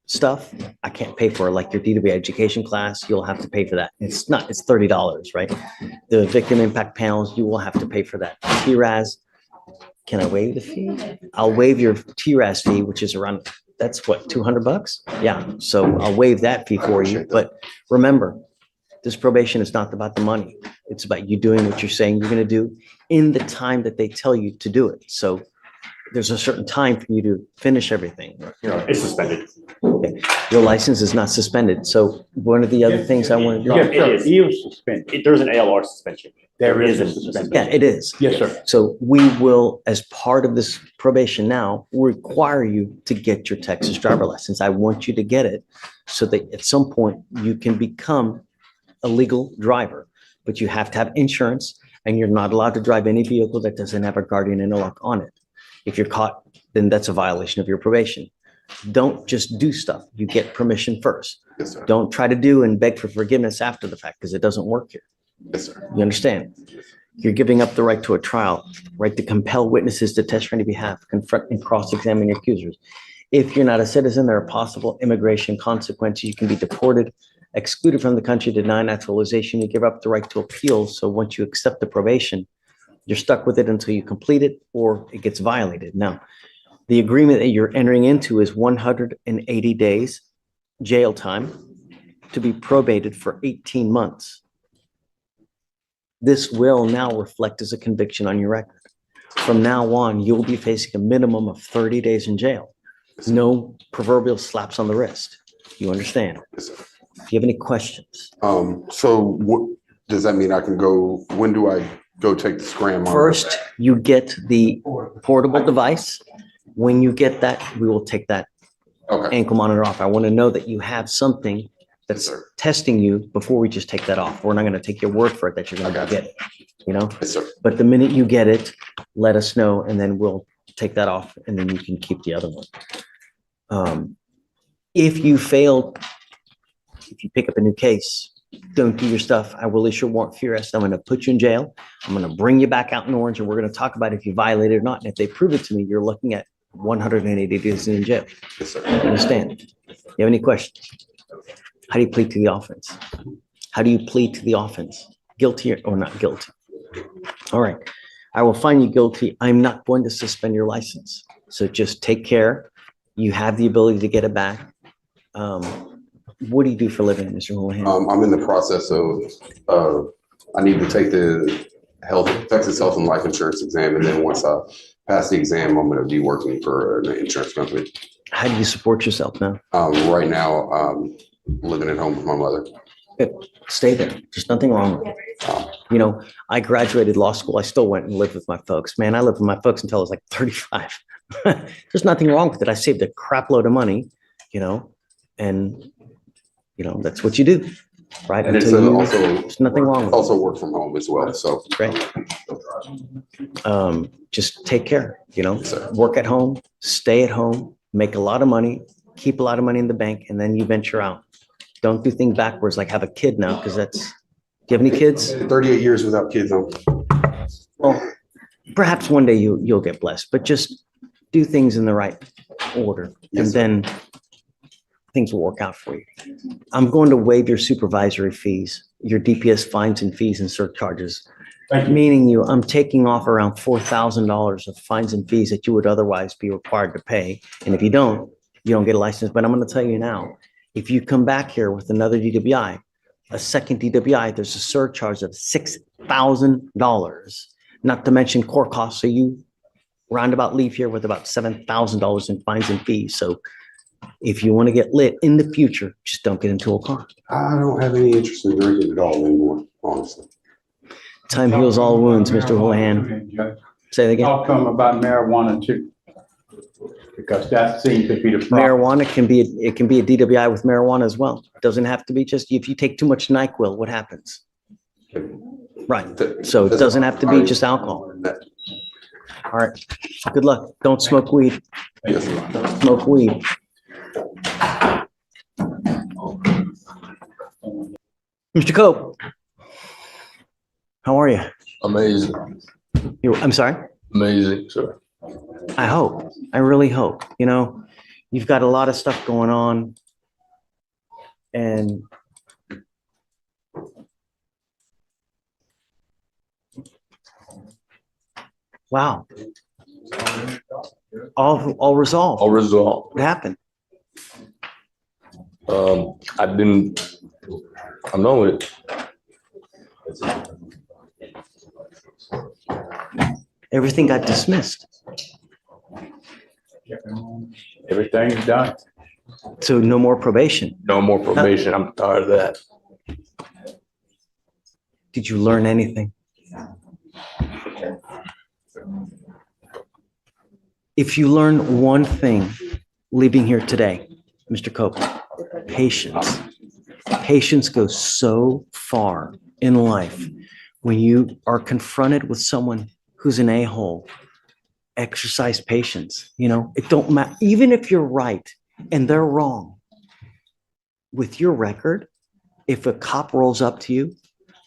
stuff I can't pay for, like your DWI education class, you'll have to pay for that. It's $30, right? The victim impact panels, you will have to pay for that. TRAS, can I waive the fee? I'll waive your TRAS fee, which is around, that's what, $200? Yeah, so I'll waive that fee for you. But remember, this probation is not about the money. It's about you doing what you're saying you're going to do in the time that they tell you to do it. So there's a certain time for you to finish everything. It's suspended. Okay. Your license is not suspended. So one of the other things I want to do. It is. He was suspended. There's an ALR suspension. There is a suspension. Yeah, it is. Yes, sir. So we will, as part of this probation now, require you to get your Texas driver license. I want you to get it so that at some point you can become a legal driver, but you have to have insurance and you're not allowed to drive any vehicle that doesn't have a guardian interlock on it. If you're caught, then that's a violation of your probation. Don't just do stuff. You get permission first. Yes, sir. Don't try to do and beg for forgiveness after the fact because it doesn't work here. Yes, sir. You understand? You're giving up the right to a trial, right to compel witnesses to testify on your behalf, confront and cross-examine your accusers. If you're not a citizen, there are possible immigration consequences. You can be deported, excluded from the country, denied naturalization. You give up the right to appeal. So once you accept the probation, you're stuck with it until you complete it or it gets violated. Now, the agreement that you're entering into is 180 days jail time to be probated for 18 months. This will now reflect as a conviction on your record. From now on, you'll be facing a minimum of 30 days in jail. No proverbial slaps on the wrist. You understand? Yes, sir. Do you have any questions? So what, does that mean I can go, when do I go take the scram? First, you get the portable device. When you get that, we will take that ankle monitor off. I want to know that you have something that's testing you before we just take that off. We're not going to take your word for it that you're going to get it, you know? Yes, sir. But the minute you get it, let us know, and then we'll take that off, and then you can keep the other one. If you fail, if you pick up a new case, don't do your stuff, I will issue a warrant for your arrest. I'm going to put you in jail. I'm going to bring you back out in Orange, and we're going to talk about if you violated or not. And if they prove it to me, you're looking at 180 days in jail. Yes, sir. Understand? You have any questions? How do you plead to the offense? How do you plead to the offense? Guilty or not guilty? All right. I will find you guilty. I'm not going to suspend your license. So just take care. You have the ability to get it back. What do you do for a living, Mr. Houlihan? I'm in the process of, I need to take the Texas Health and Life Insurance exam. And then once I pass the exam, I'm going to be working for an insurance company. How do you support yourself now? Right now, living at home with my mother. Good. Stay there. There's nothing wrong with it. You know, I graduated law school. I still went and lived with my folks. Man, I lived with my folks until I was like 35. There's nothing wrong with it. I saved a crap load of money, you know, and, you know, that's what you do, right? And it's there's nothing wrong with it. Also work from home as well. So great. Just take care, you know, work at home, stay at home, make a lot of money, keep a lot of money in the bank, and then you venture out. Don't do things backwards, like have a kid now, because that's, do you have any kids? 38 years without kids on. Well, perhaps one day you'll get blessed, but just do things in the right order, and then things will work out for you. I'm going to waive your supervisory fees, your DPS fines and fees and surcharges, meaning I'm taking off around $4,000 of fines and fees that you would otherwise be required to pay. And if you don't get a license. But I'm going to tell you now, if you come back here with another DWI, a second DWI, there's a surcharge of $6,000, not to mention court costs. So you roundabout leave here with about $7,000 in fines and fees. So if you want to get lit in the future, just don't get into a car. I don't have any interest in drinking at all anymore, honestly. Time heals all wounds, Mr. Houlihan. Say that again. How come about marijuana too? Because that seems to be the problem. Marijuana can be a DWI with marijuana as well. It doesn't have to be just, if you take too much NyQuil, what happens? Right. So it doesn't have to be just alcohol. All right. Good luck. Don't smoke weed. Smoke weed. Mr. Cope, how are you? Amazing. I'm sorry? Amazing, sir. I hope. I really hope. You know, you've got a lot of stuff going on, and wow. All resolved. All resolved. What happened? I know it. Everything got dismissed. Everything's done. So no more probation. No more probation. I'm tired of that. Did you learn anything? If you learn one thing leaving here today, Mr. Cope, patience. Patience goes so far in life. When you are confronted with someone who's an a-hole, exercise patience. You know, it don't matter. Even if you're right and they're wrong, with your record, if a cop rolls up to you,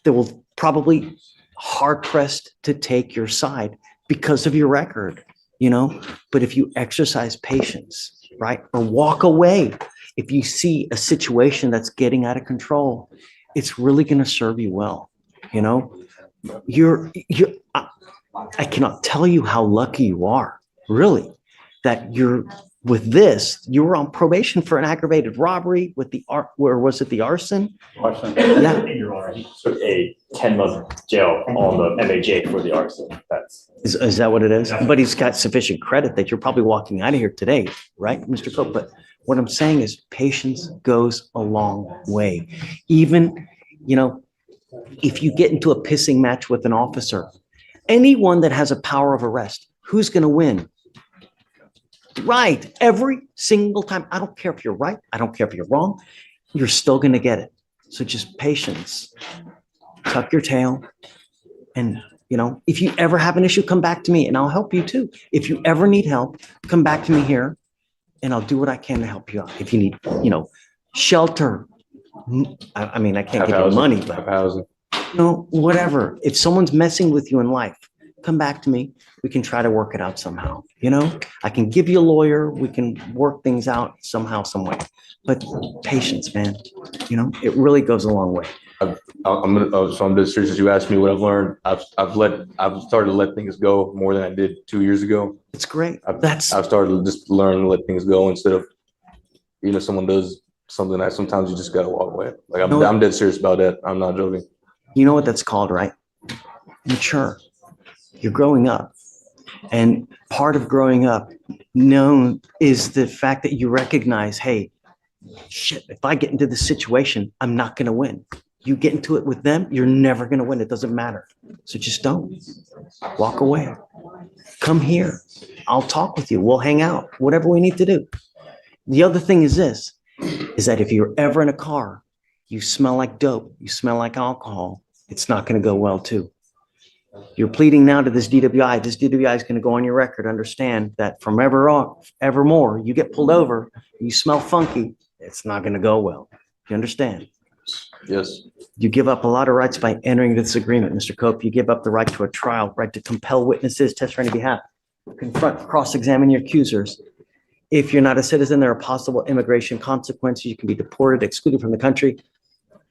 they will probably hard pressed to take your side because of your record, you know. But if you exercise patience, right, or walk away, if you see a situation that's getting out of control, it's really going to serve you well. You know, I cannot tell you how lucky you are, really, that you're With this, you were on probation for an aggravated robbery with where was it the arson? Yeah. Your Honor, he took a 10-month jail on the MAJ for the arson. Is that what it is? But he's got sufficient credit that you're probably walking out of here today, right, Mr. Cope? But what I'm saying is patience goes a long way. Even, if you get into a pissing match with an officer, anyone that has a power of arrest, who's going to win? Right. Every single time. I don't care if you're right. I don't care if you're wrong. You're still going to get it. So just patience. Tuck your tail. And, if you ever have an issue, come back to me and I'll help you too. If you ever need help, come back to me here and I'll do what I can to help you out. If you need, shelter. I mean, I can't give you money, but whatever. If someone's messing with you in life, come back to me. We can try to work it out somehow. I can give you a lawyer. We can work things out somehow, some way. But patience, man. It really goes a long way. So I'm just serious. You asked me what I've learned. I've started to let things go more than I did 2 years ago. It's great. I've started to just learn to let things go instead of, someone does something that sometimes you just gotta walk away. Like I'm dead serious about that. I'm not joking. You know what that's called, right? Mature. You're growing up. And part of growing up is the fact that you recognize, hey, shit, if I get into this situation, I'm not going to win. You get into it with them, you're never going to win. It doesn't matter. So just don't. Walk away. Come here. I'll talk with you. We'll hang out. Whatever we need to do. The other thing is this, is that if you're ever in a car, you smell like dope, you smell like alcohol, it's not going to go well too. You're pleading now to this DWI. This DWI is going to go on your record. Understand that from evermore, you get pulled over, you smell funky, it's not going to go well. You understand? Yes. You give up a lot of rights by entering this agreement, Mr. Cope. You give up the right to a trial, right to compel witnesses, testify on your behalf, confront, cross-examine your accusers. If you're not a citizen, there are possible immigration consequences. You can be deported, excluded from the country.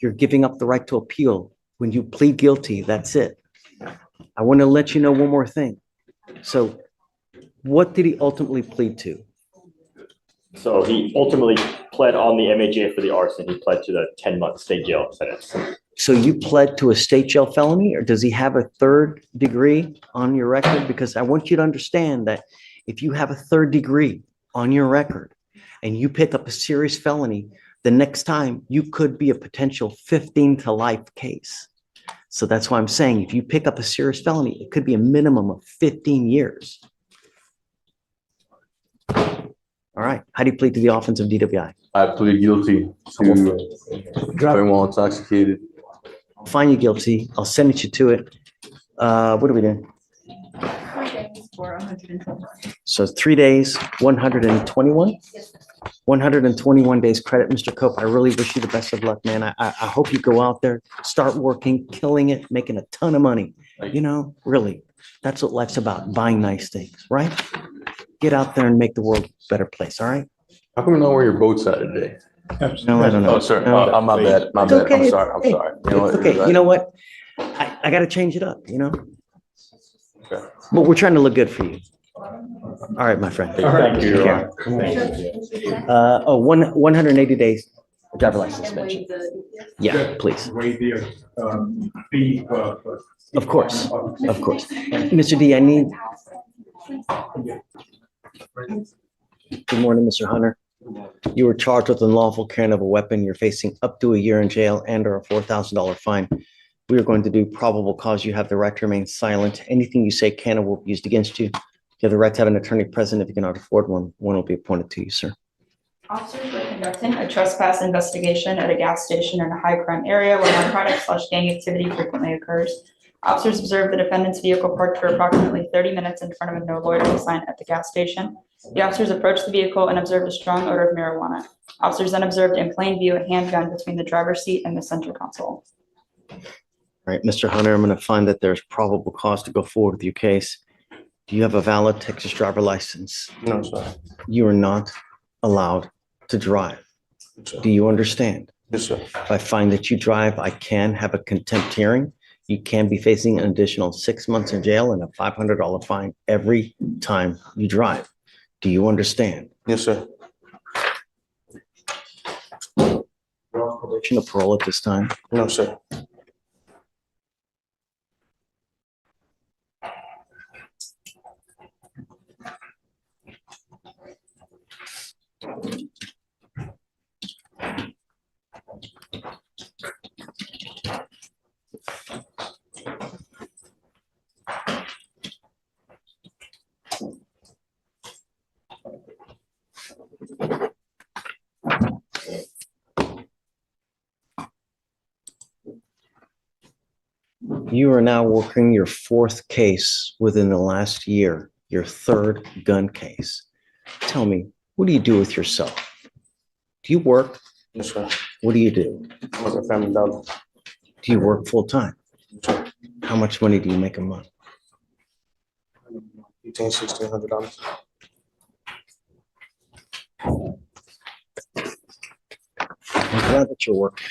You're giving up the right to appeal. When you plead guilty, that's it. I want to let you know one more thing. So what did he ultimately plead to? So he ultimately pled on the MAJ for the arson. He pled to the 10-month state jail sentence. So you pled to a state jail felony, or does he have a third degree on your record? Because I want you to understand that if you have a third degree on your record and you pick up a serious felony, the next time you could be a potential 15 to life case. So that's why I'm saying if you pick up a serious felony, it could be a minimum of 15 years. All right. How do you plead to the offense of DWI? I plead guilty to driving while intoxicated. I'll find you guilty. I'll sentence you to it. What are we doing? For 120. So 3 days, 121? 121 days credit, Mr. Cope. I really wish you the best of luck, man. I hope you go out there, start working, killing it, making a ton of money. Really, that's what life's about, buying nice things, right? Get out there and make the world a better place, all right? How come you know where your boat's at today? No, I don't know. Oh, sorry. No. I'm my bad. My It's bad. okay. I'm sorry. I'm sorry. It's okay. You know what? I got to change it up, Okay. But we're trying to look good for you. All right, my friend. Thank you, Your Honor. 180 days driver license suspension. Yeah, please. Waive the fee Of course, of course. Mr. D, I need. Good morning, Mr. Hunter. You were charged with unlawful carrying of a weapon. You're facing up to a year in jail and or a $4,000 fine. We are going to do probable cause. You have the right to remain silent. Anything you say can or will be used against you. You have the right to have an attorney present. If you cannot afford one, one will be appointed to you, sir. Officers were conducting a trespass investigation at a gas station in a high crime area where narcotic/gang activity frequently occurs. Officers observed the defendant's vehicle parked for approximately 30 minutes in front of a no loitering sign at the gas station. The officers approached the vehicle and observed a strong odor of marijuana. Officers then observed in plain view a handgun between the driver's seat and the center console. All right, Mr. Hunter, I'm going to find that there's probable cause to go forward with your case. Do you have a valid Texas driver license? No, sir. You are not allowed to drive. Do you understand? Yes, sir. If I find that you drive, I can have a contempt hearing. You can be facing an additional 6 months in jail and a $500 fine every time you drive. Do you understand? Yes, sir. You're on probation or parole at this time? No, sir. You are now working your fourth case within the last year, your third gun case. Tell me, what do you do with yourself? Do you work? Yes, sir. What do you do? I work at Family Dollar. Do you work full time? How much money do you make a month? $1,600. I'm glad that you're working.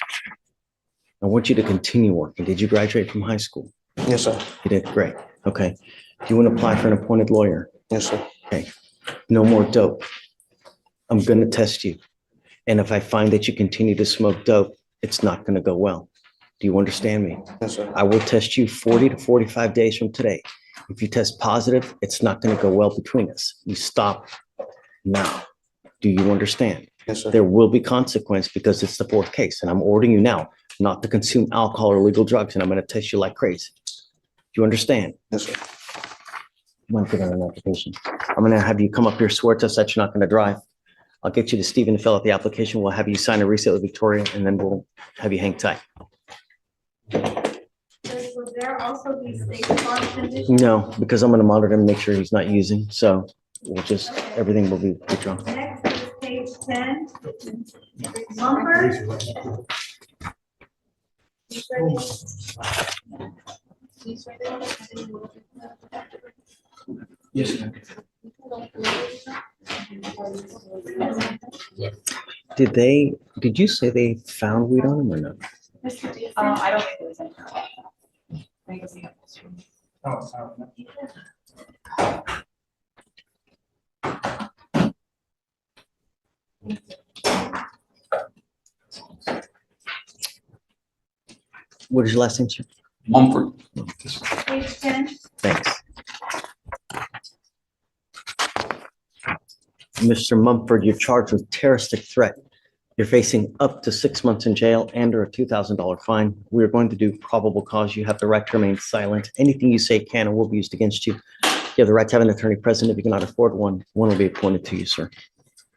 I want you to continue working. Did you graduate from high school? Yes, sir. You did, great. Okay. Do you want to apply for an appointed lawyer? Yes, sir. Okay. No more dope. I'm going to test you. And if I find that you continue to smoke dope, it's not going to go well. Do you understand me? Yes, sir. I will test you 40 to 45 days from today. If you test positive, it's not going to go well between us. You stop now. Do you understand? Yes, sir. There will be consequence because it's the fourth case, and I'm ordering you now not to consume alcohol or illegal drugs, and I'm going to test you like crazy. Do you understand? Yes, sir. I'm going to put on an application. I'm going to have you come up here, swear to us that you're not going to drive. I'll get you to Stephen to fill out the application. We'll have you sign a receipt with Victoria, and then we'll have you hang tight. Will there also be state law conditions? No, because I'm going to monitor him and make sure he's not using. So we'll just, everything will be withdrawn. Next is page 10. Mumford. Yes, ma'am. Did you say they found weed on him or no? I don't think it was in. I think it's in. What is your last name, sir? Mumford. Page 10. Thanks. Mr. Mumford, you're charged with terroristic threat. You're facing up to 6 months in jail and or a $2,000 fine. We are going to do probable cause. You have the right to remain silent. Anything you say can and will be used against you. You have the right to have an attorney present. If you cannot afford one, one will be appointed to you, sir.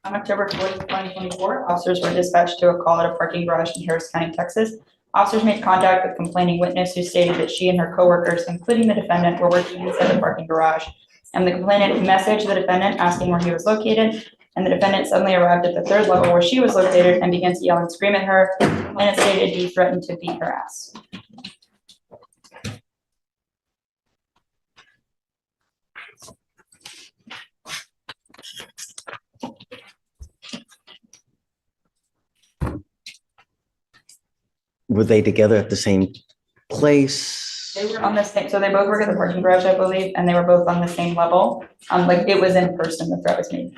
On October 4th, 2024, officers were dispatched to a call at a parking garage in Harris County, Texas. Officers made contact with complaining witness who stated that she and her coworkers, including the defendant, were working inside the parking garage. And the complainant messaged the defendant asking where he was located. And the defendant suddenly arrived at the third level where she was located and began to yell and scream at her. And it stated he threatened to beat her ass. Were they together at the same place? They were on the same, so they both work at the parking garage, I believe, and they were both on the same level. Like it was in person, the threat was made in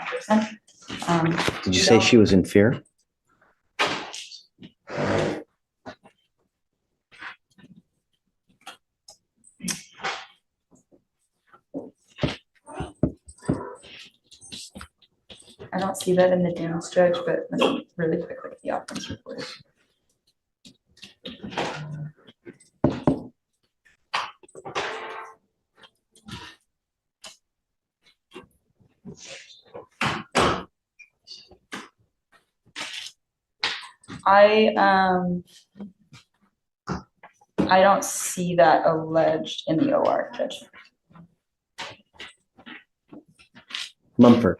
person. Did you say she was in fear? I don't see that in the Dunes, Judge, but let me really quickly the offense report. I don't see that alleged in the OR, Judge. Mumford.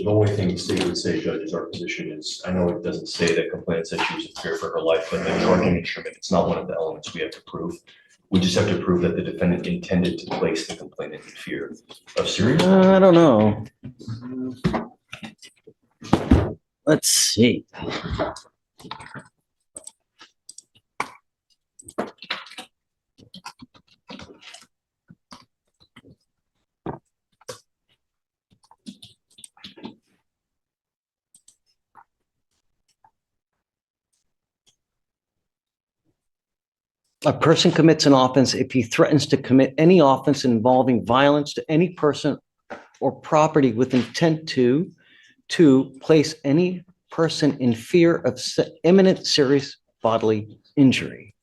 the only thing the state would say, Judge, is our position is, I know it doesn't say that complainant said she was in fear for her life, but the charging instrument, it's not one of the elements we have to prove. We just have to prove that the defendant intended to place the complainant in fear of serious. I don't know. Let's see. A person commits an offense if he threatens to commit any offense involving violence to any person or property with intent to place any person in fear of imminent serious bodily injury.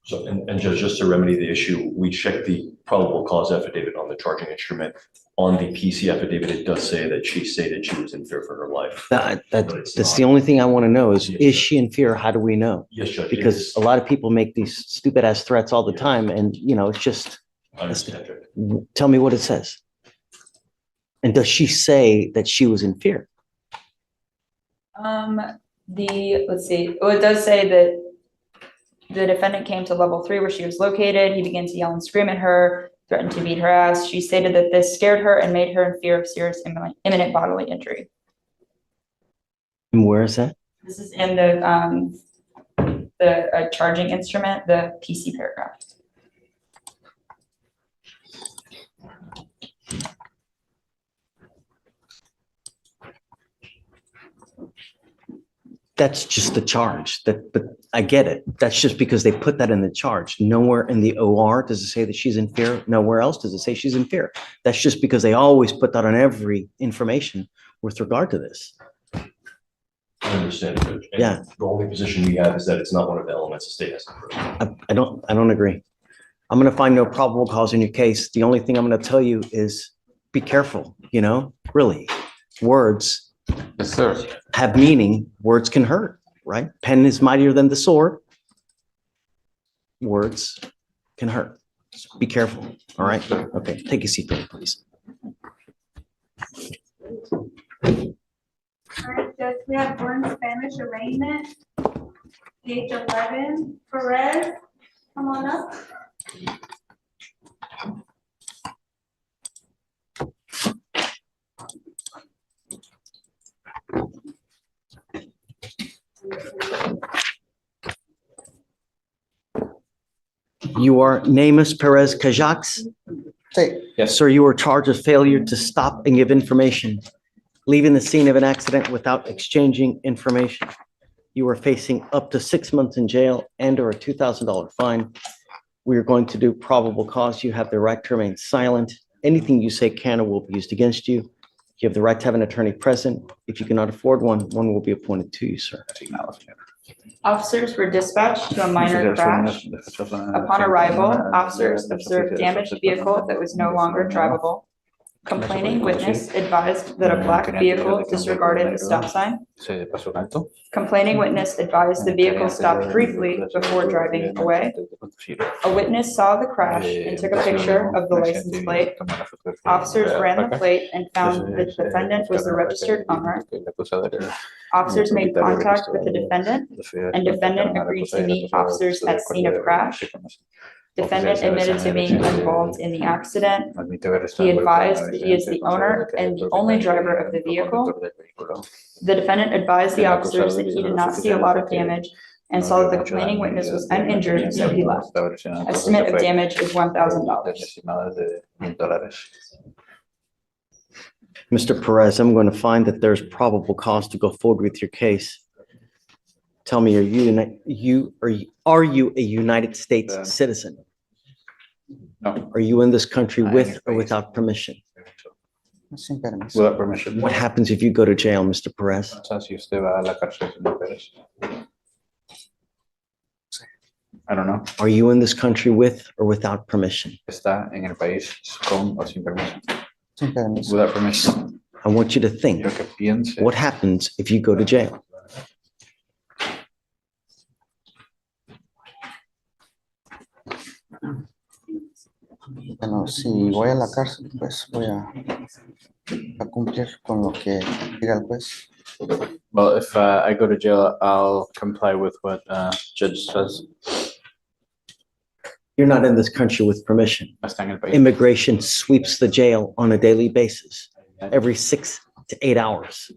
So, and Judge, just to remedy the issue, we checked the probable cause affidavit on the charging instrument. On the PC affidavit, it does say that she stated she was in fear for her life. That's the only thing I want to know is she in fear? How do we know? Yes, Judge. Because a lot of people make these stupid ass threats all the time and, you know, it's just, tell me what it says. And does she say that she was in fear? Let's see, oh, it does say that the defendant came to level 3 where she was located. He began to yell and scream at her, threatened to beat her ass. She stated that this scared her and made her in fear of serious imminent bodily injury. And where is that? This is in the charging instrument, the PC paragraph. That's just the charge. But I get it. That's just because they put that in the charge. Nowhere in the OR does it say that she's in fear. Nowhere else does it say she's in fear. That's just because they always put that on every information with regard to this. I understand, Judge. And yeah. The only position we have is that it's not one of the elements the state has to prove. I don't agree. I'm going to find no probable cause in your case. The only thing I'm going to tell you is be careful, you know, really. Words Yes, sir. have meaning. Words can hurt, right? Pen is mightier than the sword. Words can hurt. So be careful. All right. Okay. Take a seat, please. All right, Judge, we have one Spanish arraignment, page 11, Perez, come on up. You are Namus Perez Cajax? Yes. Sir, you are charged with failure to stop and give information, leaving the scene of an accident without exchanging information. You are facing up to 6 months in jail and or a $2,000 fine. We are going to do probable cause. You have the right to remain silent. Anything you say can or will be used against you. You have the right to have an attorney present. If you cannot afford one, one will be appointed to you, sir. Officers were dispatched to a minor crash. Upon arrival, officers observed damaged vehicle that was no longer drivable. Complaining witness advised that a black vehicle disregarded the stop sign. Complaining witness advised the vehicle stopped briefly before driving away. A witness saw the crash and took a picture of the license plate. Officers ran the plate and found the defendant was the registered owner. Officers made contact with the defendant, and defendant agreed to meet officers at scene of crash. Defendant admitted to being involved in the accident. He advised that he is the owner and the only driver of the vehicle. The defendant advised the officers that he did not see a lot of damage and saw that the complaining witness was uninjured, so he left. Estimate of damage is $1,000. Mr. Perez, I'm going to find that there's probable cause to go forward with your case. Tell me, are you a United States citizen? No. Are you in this country with or without permission? Without permission. What happens if you go to jail, Mr. Perez? I don't know. Are you in this country with or without permission? Está en el país con o sin permiso. Without permission. I want you to think, what happens if you go to jail? Bueno, si voy a la cárcel, pues voy a cumplir con lo que diga el juez. Well, if I go to jail, I'll comply with what judge says. You're not in this country with permission. No está en el país. Immigration sweeps the jail on a daily basis, every 6 to 8 hours.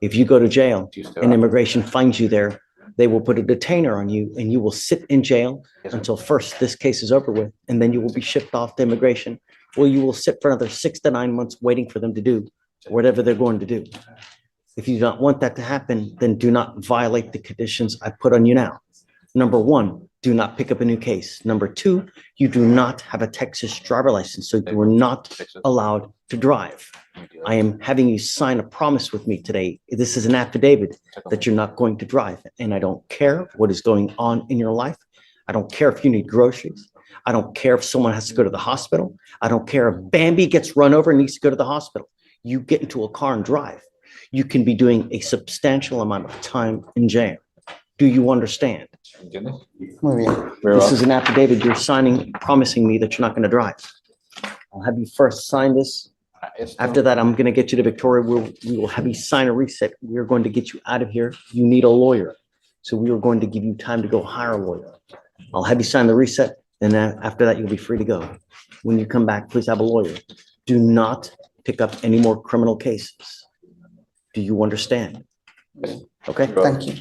If you go to jail and immigration finds you there, they will put a detainer on you and you will sit in jail until first this case is over with, and then you will be shipped off to immigration, or you will sit for another 6 to 9 months waiting for them to do whatever they're going to do. If you don't want that to happen, then do not violate the conditions I put on you now. Number one, do not pick up a new case. Number two, you do not have a Texas driver license, so you are not allowed to drive. I am having you sign a promise with me today. This is an affidavit that you're not going to drive, and I don't care what is going on in your life. I don't care if you need groceries. I don't care if someone has to go to the hospital. I don't care if Bambi gets run over and needs to go to the hospital. You get into a car and drive. You can be doing a substantial amount of time in jail. Do you understand? Muy bien. This is an affidavit you're signing, promising me that you're not going to drive. I'll have you first sign this. After that, I'm going to get you to Victoria. We will have you sign a reset. We are going to get you out of here. You need a lawyer. So we are going to give you time to go hire a lawyer. I'll have you sign the reset. And then after that, you'll be free to go. When you come back, please have a lawyer. Do not pick up any more criminal cases. Do you understand? Okay, thank you.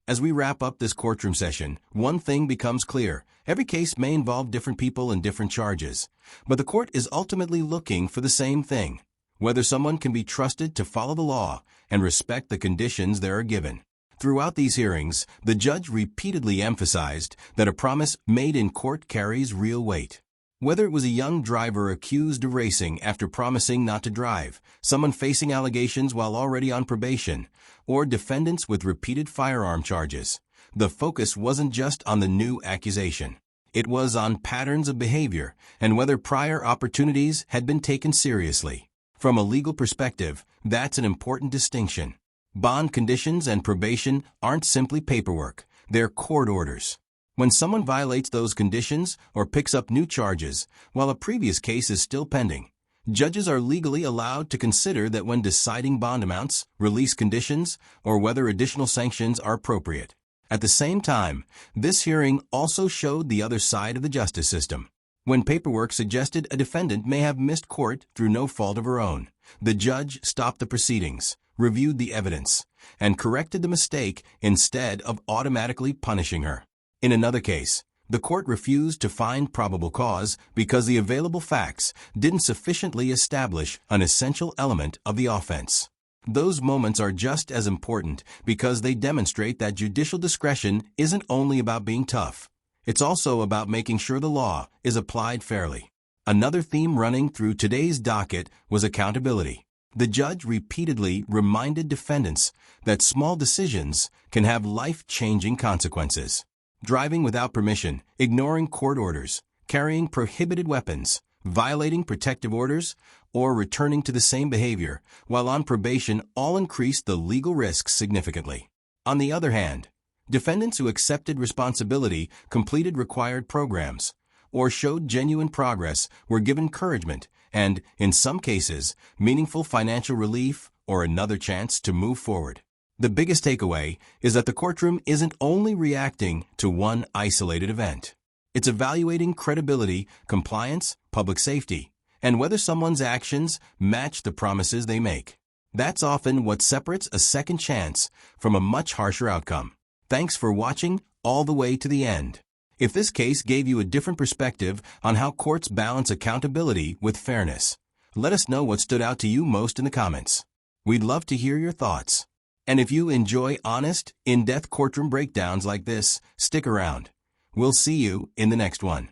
As we wrap up this courtroom session, one thing becomes clear. Every case may involve different people and different charges, but the court is ultimately looking for the same thing: whether someone can be trusted to follow the law and respect the conditions they are given. Throughout these hearings, the judge repeatedly emphasized that a promise made in court carries real weight. Whether it was a young driver accused of racing after promising not to drive, someone facing allegations while already on probation, or defendants with repeated firearm charges, the focus wasn't just on the new accusation. It was on patterns of behavior and whether prior opportunities had been taken seriously. From a legal perspective, that's an important distinction. Bond conditions and probation aren't simply paperwork, they're court orders. When someone violates those conditions or picks up new charges while a previous case is still pending, judges are legally allowed to consider that when deciding bond amounts, release conditions, or whether additional sanctions are appropriate. At the same time, this hearing also showed the other side of the justice system. When paperwork suggested a defendant may have missed court through no fault of her own, the judge stopped the proceedings, reviewed the evidence, and corrected the mistake instead of automatically punishing her. In another case, the court refused to find probable cause because the available facts didn't sufficiently establish an essential element of the offense. Those moments are just as important because they demonstrate that judicial discretion isn't only about being tough. It's also about making sure the law is applied fairly. Another theme running through today's docket was accountability. The judge repeatedly reminded defendants that small decisions can have life-changing consequences. Driving without permission, ignoring court orders, carrying prohibited weapons, violating protective orders, or returning to the same behavior while on probation all increase the legal risks significantly. On the other hand, defendants who accepted responsibility, completed required programs, or showed genuine progress were given encouragement and, in some cases, meaningful financial relief or another chance to move forward. The biggest takeaway is that the courtroom isn't only reacting to one isolated event. It's evaluating credibility, compliance, public safety, and whether someone's actions match the promises they make. That's often what separates a second chance from a much harsher outcome. Thanks for watching all the way to the end. If this case gave you a different perspective on how courts balance accountability with fairness, let us know what stood out to you most in the comments. We'd love to hear your thoughts. And if you enjoy honest, in-depth courtroom breakdowns like this, stick around. We'll see you in the next one.